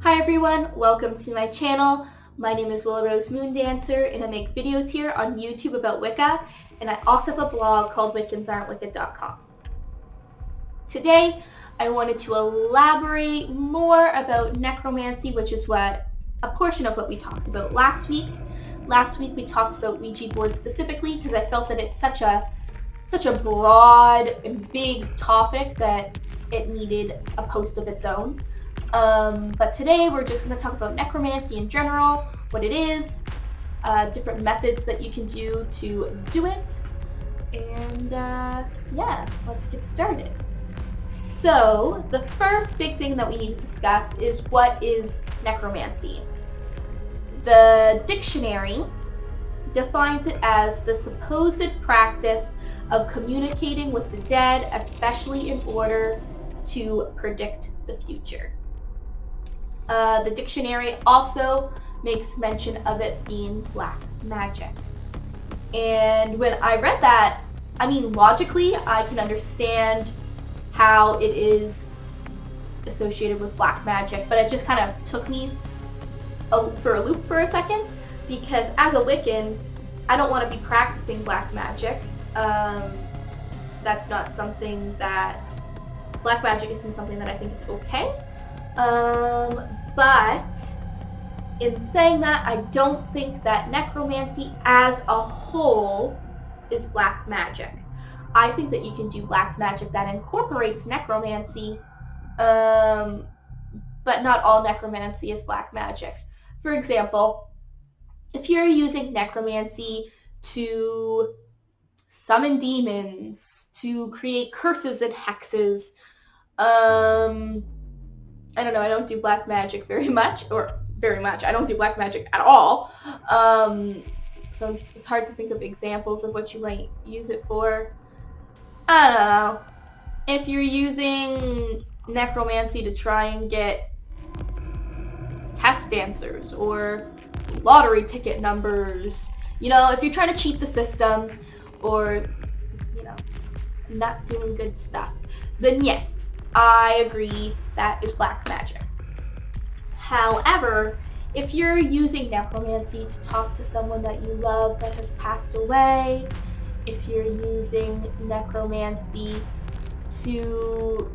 Hi everyone, welcome to my channel. My name is Willow Rose Moondancer and I make videos here on YouTube about Wicca, and I also have a blog called wiccansaren'twicked.com. Today I wanted to elaborate more about necromancy, which is a portion of what we talked about last week. Last week we talked about Ouija boards specifically because I felt that it's such a broad and big topic that it needed a post of its own. But today we're just going to talk about necromancy in general, what it is, different methods that you can do to do it, and yeah, let's get started. So the first big thing that we need to discuss is what is necromancy. The dictionary defines it as the supposed practice of communicating with the dead, especially in order to predict the future. The dictionary also makes mention of it being black magic. And when I read that, I mean, logically, I can understand how it is associated with black magic, but it just kind of took me for a loop for a second, because as a Wiccan, I don't want to be practicing black magic. That's not something that, black magic isn't something that I think is okay. But in saying that, I don't think that necromancy as a whole is black magic. I think that you can do black magic that incorporates necromancy, but not all necromancy is black magic. For example, if you're using necromancy to summon demons, to create curses and hexes, I don't know, I don't do black magic very much. I don't do black magic at all. So it's hard to think of examples of what you might use it for. I don't know. If you're using necromancy to try and get test answers or lottery ticket numbers, if you're trying to cheat the system or, not doing good stuff, then yes, I agree that is black magic. However, if you're using necromancy to talk to someone that you love that has passed away, if you're using necromancy to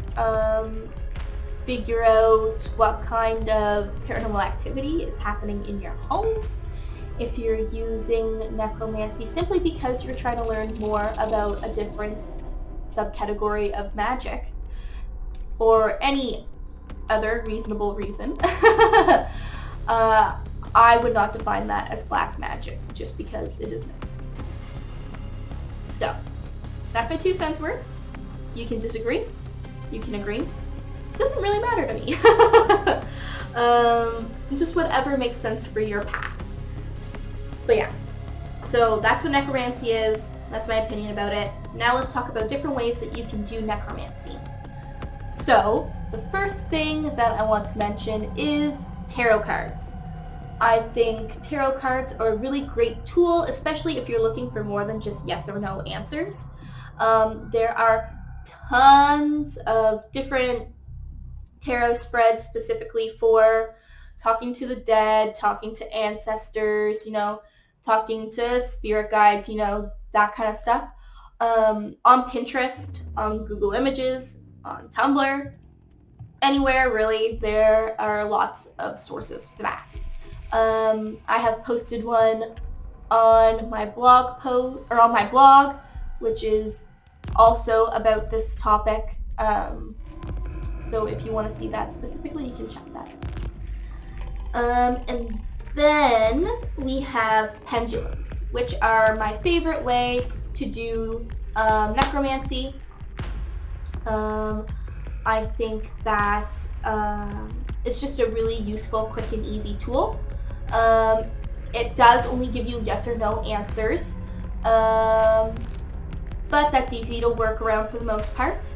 figure out what kind of paranormal activity is happening in your home, if you're using necromancy simply because you're trying to learn more about a different subcategory of magic, or any other reasonable reason, I would not define that as black magic, just because it isn't. So, that's my 2 cents worth. You can disagree, you can agree. It doesn't really matter to me. Just whatever makes sense for your path. But yeah, so that's what necromancy is. That's my opinion about it. Now let's talk about different ways that you can do necromancy. So, the first thing that I want to mention is tarot cards. I think tarot cards are a really great tool, especially if you're looking for more than just yes or no answers. There are tons of different tarot spreads specifically for talking to the dead, talking to ancestors, talking to spirit guides, that kind of stuff. On Pinterest, on Google Images, on Tumblr, anywhere really, there are lots of sources for that. I have posted one on my blog which is also about this topic. So if you want to see that specifically, you can check that out. And then we have pendulums, which are my favorite way to do necromancy. I think that it's just a really useful, quick, and easy tool. It does only give you yes or no answers, but that's easy to work around for the most part.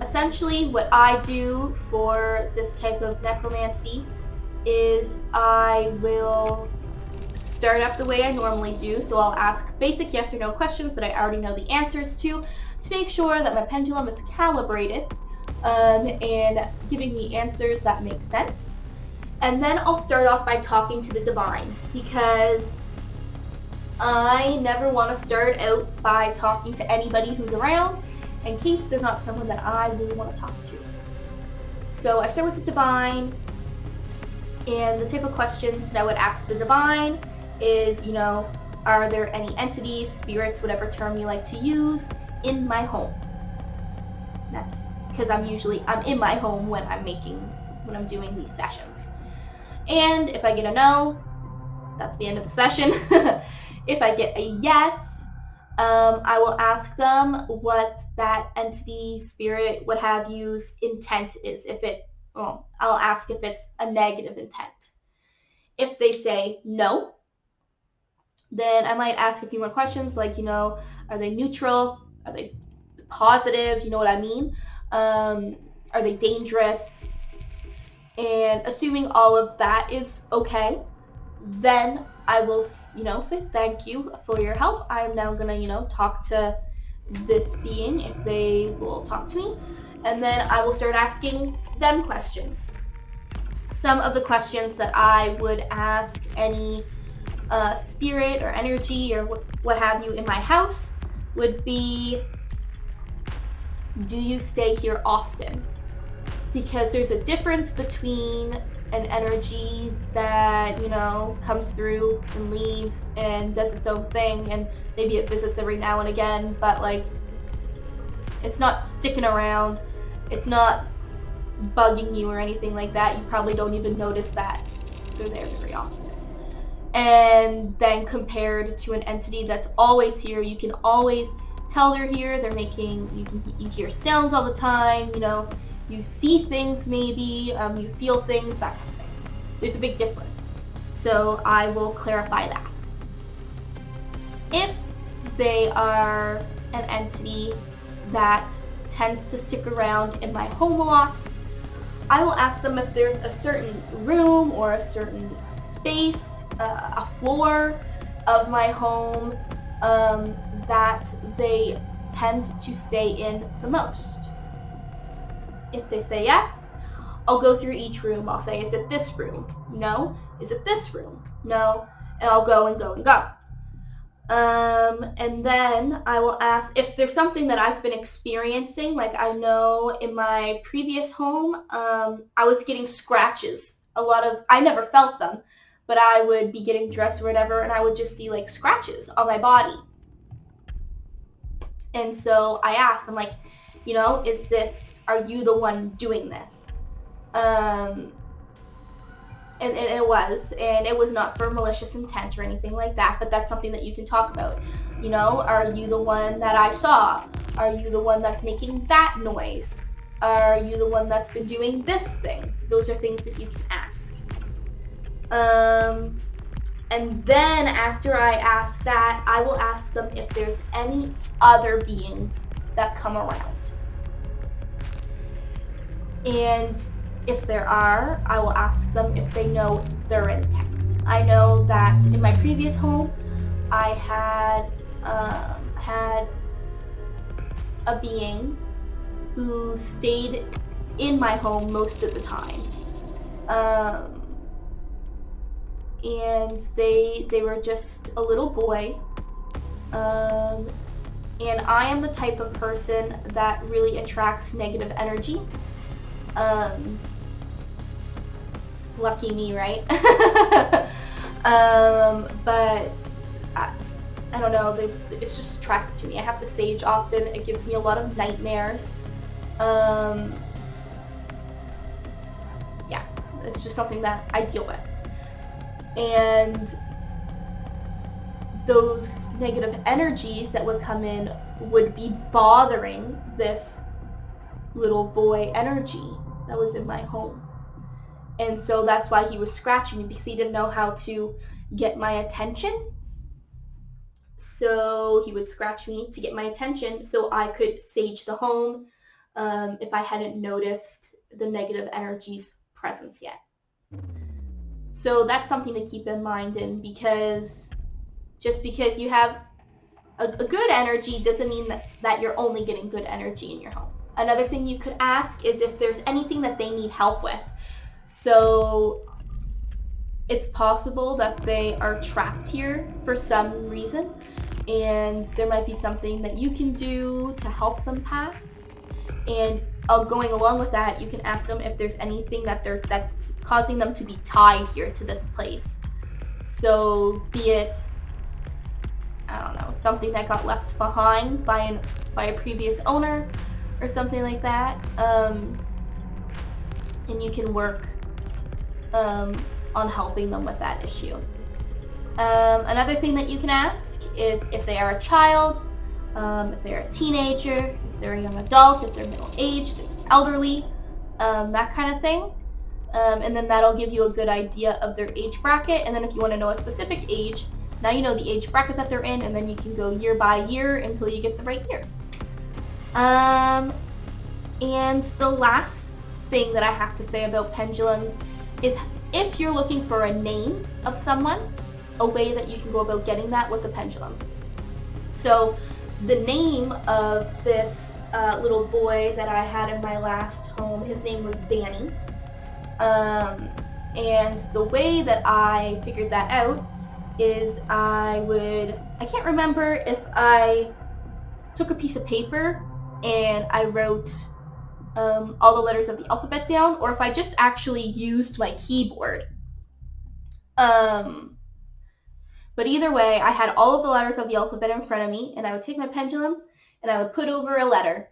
Essentially, what I do for this type of necromancy is I will start up the way I normally do, so I'll ask basic yes or no questions that I already know the answers to make sure that my pendulum is calibrated and giving me answers that make sense. And then I'll start off by talking to the divine, because I never want to start out by talking to anybody who's around in case they're not someone that I really want to talk to. So I start with the divine, and the type of questions that I would ask the divine is, are there any entities, spirits, whatever term you like to use, in my home? That's because I'm in my home when I'm doing these sessions. And if I get a no, that's the end of the session. If I get a yes, I will ask them what that entity, spirit, what have you's intent is. I'll ask if it's a negative intent. If they say no, then I might ask a few more questions like, are they neutral? Are they positive? You know what I mean? Are they dangerous? And assuming all of that is okay, then I will, say thank you for your help. I am now gonna, talk to this being if they will talk to me. And then I will start asking them questions. Some of the questions that I would ask any spirit or energy or what have you in my house would be, do you stay here often? Because there's a difference between an energy that, comes through and leaves and does its own thing, and maybe it visits every now and again, but it's not sticking around, it's not bugging you or anything like that. You probably don't even notice that they're there very often. And then compared to an entity that's always here, you can always tell they're here. You hear sounds all the time, you see things maybe, you feel things, that kind of thing. There's a big difference. So I will clarify that. If they are an entity that tends to stick around in my home a lot, I will ask them if there's a certain room or a certain space, a floor of my home that they tend to stay in the most. If they say yes, I'll go through each room. I'll say, is it this room? No. Is it this room? No. And I'll go and go and go. And then I will ask if there's something that I've been experiencing. Like, I know in my previous home, I was getting scratches. I never felt them, but I would be getting dressed or whatever, and I would just see scratches on my body. And so I asked, I'm like, are you the one doing this? And it was, and it was not for malicious intent or anything like that, but that's something that you can talk about. Are you the one that I saw? Are you the one that's making that noise? Are you the one that's been doing this thing? Those are things that you can ask. And then after I ask that, I will ask them if there's any other beings that come around. And if there are, I will ask them if they know their intent. I know that in my previous home, I had a being who stayed in my home most of the time. And they were just a little boy. And I am the type of person that really attracts negative energy. Lucky me, right? But I don't know, it's just attracted to me. I have to sage often. It gives me a lot of nightmares. Yeah, it's just something that I deal with. And those negative energies that would come in would be bothering this little boy energy that was in my home. And so that's why he was scratching me, because he didn't know how to get my attention. So he would scratch me to get my attention so I could sage the home if I hadn't noticed the negative energy's presence yet. So that's something to keep in mind, and because just because you have a good energy doesn't mean that you're only getting good energy in your home. Another thing you could ask is if there's anything that they need help with. So it's possible that they are trapped here for some reason, and there might be something that you can do to help them pass. And going along with that, you can ask them if there's anything that's causing them to be tied here to this place. So be it, I don't know, something that got left behind by a previous owner or something like that. And you can work on helping them with that issue. Another thing that you can ask is if they are a child, if they're a teenager, if they're a young adult, if they're middle-aged, elderly, that kind of thing. And then that'll give you a good idea of their age bracket. And then if you want to know a specific age, now you know the age bracket that they're in, and then you can go year by year until you get the right year. And the last thing that I have to say about pendulums is if you're looking for a name of someone, a way that you can go about getting that with the pendulum. So the name of this little boy that I had in my last home, his name was Danny. And the way that I figured that out is I can't remember if I took a piece of paper and I wrote all the letters of the alphabet down, or if I just actually used my keyboard. But either way, I had all of the letters of the alphabet in front of me, and I would take my pendulum and I would put over a letter.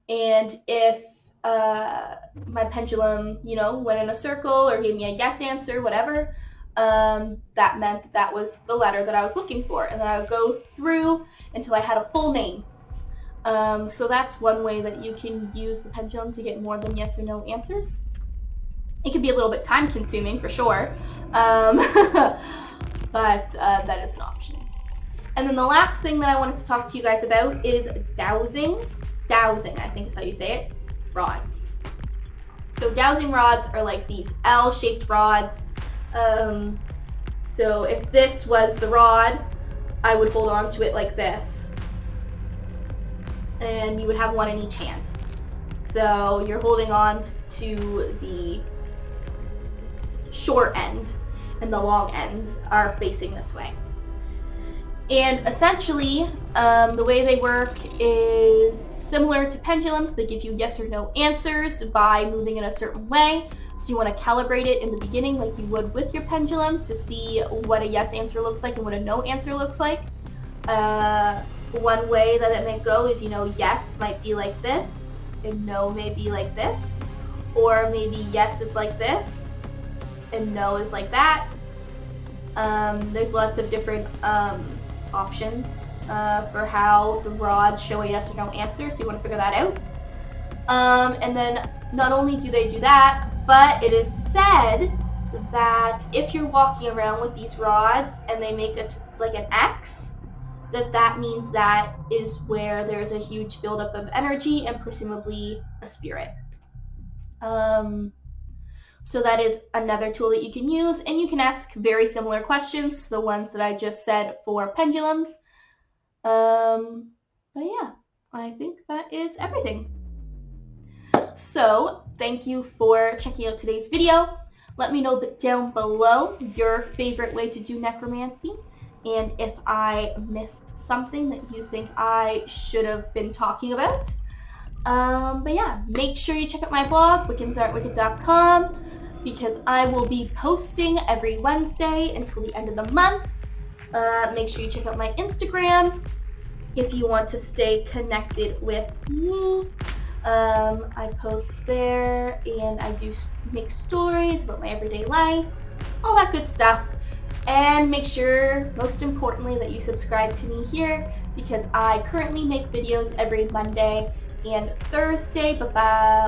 And if my pendulum, went in a circle or gave me a yes answer, whatever, that meant that was the letter that I was looking for. And then I would go through until I had a full name. So that's one way that you can use the pendulum to get more than yes or no answers. It can be a little bit time consuming for sure, but that is an option. And then the last thing that I wanted to talk to you guys about is dowsing. Dowsing, I think is how you say it, rods. So dowsing rods are like these L-shaped rods. So if this was the rod, I would hold on to it like this. And you would have one in each hand. So you're holding on to the short end, and the long ends are facing this way. And essentially, the way they work is similar to pendulums. They give you yes or no answers by moving in a certain way. So you want to calibrate it in the beginning like you would with your pendulum to see what a yes answer looks like and what a no answer looks like. One way that it may go is, yes might be like this, and no may be like this. Or maybe yes is like this, and no is like that. There's lots of different options for how the rods show a yes or no answer, so you want to figure that out. And then not only do they do that, but it is said that if you're walking around with these rods and they make it like an X, that means that is where there's a huge buildup of energy and presumably a spirit. So that is another tool that you can use, and you can ask very similar questions to the ones that I just said for pendulums. But yeah, I think that is everything. So thank you for checking out today's video. Let me know down below your favorite way to do necromancy, and if I missed something that you think I should have been talking about. But yeah, make sure you check out my blog, wiccans.wicked.com, because I will be posting every Wednesday until the end of the month. Make sure you check out my Instagram if you want to stay connected with me. I post there, and I do make stories about my everyday life, all that good stuff. And make sure, most importantly, that you subscribe to me here, because I currently make videos every Monday and Thursday, but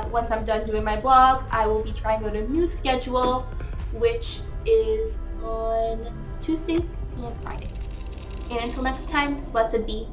once I'm done doing my blog, I will be trying out a new schedule, which is on Tuesdays and Fridays. And until next time, blessed be.